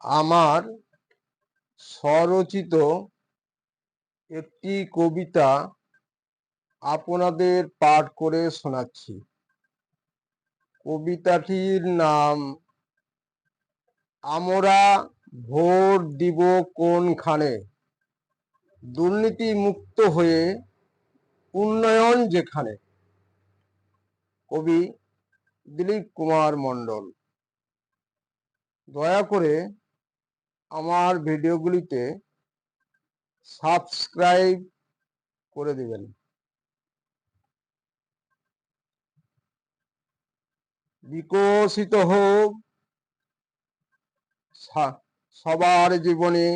আমার স্বরচিত একটি কবিতা আপনাদের পাঠ করে শোনাচ্ছি। কবিতাটির নাম আমরা ভোট দিব কোনখানে, দুর্নীতি মুক্ত হয়ে উন্নয়ন যেখানে। কবি দিলীপ কুমার মণ্ডল। দয়া করে আমার ভিডিওগুলিতে সাবস্ক্রাইব করে দিবেন। বিকশিত হোক সবার জীবনে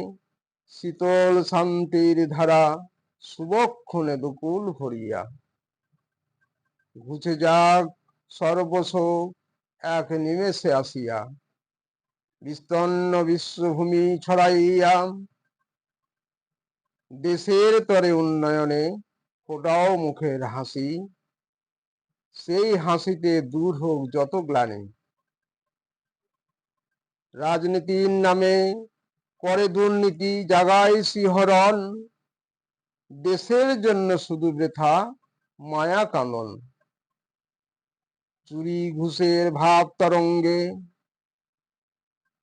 শীতল শান্তির ধারা, শুভক্ষণে দুকুল ভরিয়া। ঘুচে যাক সর্বশোক এক নিমেষে আসিয়া, বিস্তন্ন বিশ্বভূমি ছড়াইয়া। দেশের তরে উন্নয়নে ফোটাও মুখের হাসি, সেই হাসিতে দূর হোক যত গ্লানি। রাজনীতির নামে করে দুর্নীতি, জাগায় শিহরণ, দেশের জন্য শুধু বৃথা মায়া কানন। চুরি ঘুষের ভাব তরঙ্গে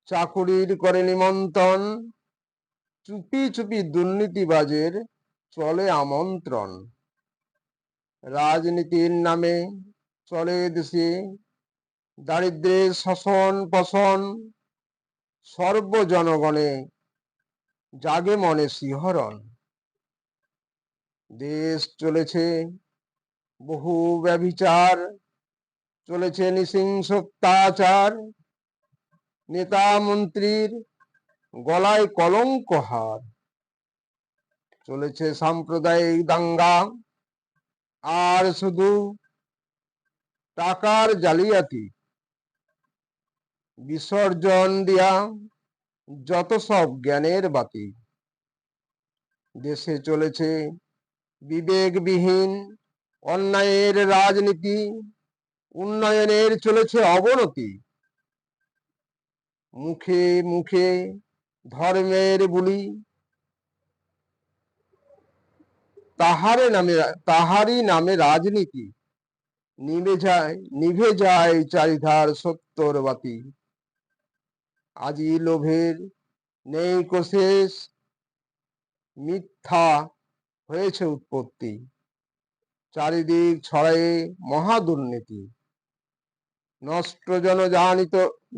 চাকুরির করে নিমন্ত্রণ, চুপি চুপি দুর্নীতিবাজের চলে আমন্ত্রণ। রাজনীতির নামে চলে দেশে দারিদ্রের শোষণ পোষণ, সর্বজনগণে জাগে মনে শিহরণ। দেশ চলেছে বহু ব্যভিচার, চলেছে নৃশংসতাচার, নেতা মন্ত্রীর গলায় কলঙ্ক হার। চলেছে সাম্প্রদায়িক দাঙ্গা, আর শুধু টাকার জালিয়াতি। বিসর্জন দিয়া যত সব জ্ঞানের বাতি। দেশে চলেছে বিবেকবিহীন অন্যায়ের রাজনীতি, উন্নয়নের চলেছে অবনতি। মুখে মুখে ধর্মের বুলি, তাহারই নামে রাজনীতি। নিভে যায় চারিধার সত্যর বাতি। আজি লোভের নেই কো শেষ, মিথ্যা হয়েছে উৎপত্তি। চারিদিক ছড়ায়ে মহা দুর্নীতি। নষ্ট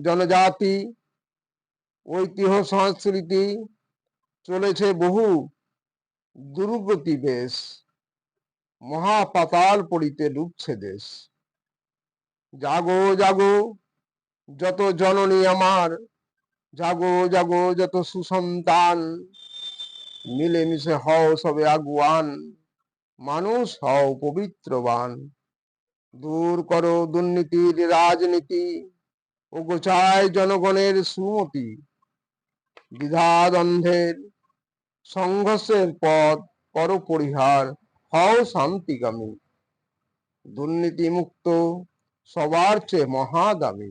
জনজাতি, ঐতিহ্য সংস্কৃতি, চলেছে বহু দুর্গতি বেশ। মহাপাতাল পড়িতে ডুবছে দেশ। জাগো জাগো যত জননী আমার, জাগো জাগো যত সুসন্তান, মিলেমিশে হও সবে আগুয়ান, মানুষ হও পবিত্রবান। দূর করো দুর্নীতির রাজনীতি, ও গোছায় জনগণের সুমতি। দ্বিধাদ্বন্দ্বের সংঘর্ষের পথ করো পরিহার, হও শান্তিকামী। দুর্নীতি মুক্ত সবার চেয়ে মহাদামী।